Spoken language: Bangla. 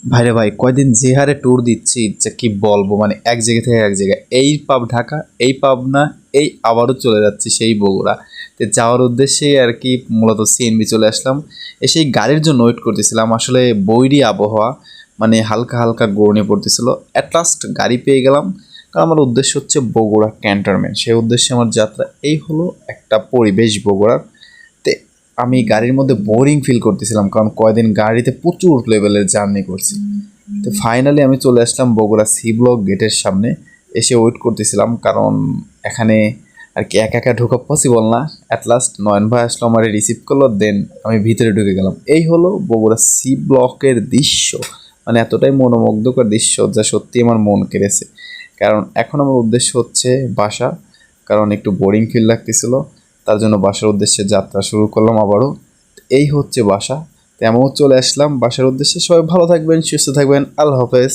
ভাইরে ভাই, কয়দিন যে হারে ট্যুর দিচ্ছি যে কি বলবো, মানে এক জায়গা থেকে এক জায়গায়, এই পাব ঢাকা, এই পাবনা, এই আবারও চলে যাচ্ছি সেই বগুড়া। তো যাওয়ার উদ্দেশ্যে আর কি মূলত সিএনবি চলে আসলাম। এসেই গাড়ির জন্য ওয়েট করতেছিলাম, আসলে বৈরী আবহাওয়া, মানে হালকা হালকা গড়নে পড়তেছিল। অ্যাট লাস্ট গাড়ি পেয়ে গেলাম, কারণ আমার উদ্দেশ্য হচ্ছে বগুড়া ক্যান্টনমেন্ট। সেই উদ্দেশ্যে আমার যাত্রা। এই হলো একটা পরিবেশ বগুড়ার। তে আমি গাড়ির মধ্যে বোরিং ফিল করতেছিলাম, কারণ কয়দিন গাড়িতে প্রচুর লেভেলের জার্নি করছি। তো ফাইনালি আমি চলে আসলাম বগুড়া সি ব্লক গেটের সামনে। এসে ওয়েট করতেছিলাম, কারণ এখানে আর কি একা একা ঢোকা পসিবল না। অ্যাট লাস্ট নয়ন ভাই আসলো, আমার রিসিভ করলো, দেন আমি ভিতরে ঢুকে গেলাম। এই হলো বগুড়া সি ব্লকের দৃশ্য, মানে এতটাই মনোমুগ্ধকর দৃশ্য যা সত্যি আমার মন কেড়েছে। কারণ এখন আমার উদ্দেশ্য হচ্ছে বাসা, কারণ একটু বোরিং ফিল লাগতেছিল। তার জন্য বাসার উদ্দেশ্যে যাত্রা শুরু করলাম আবারও। এই হচ্ছে বাসা। তেমন চলে আসলাম বাসার উদ্দেশ্যে। সবাই ভালো থাকবেন, সুস্থ থাকবেন, আল্লাহ হাফেজ।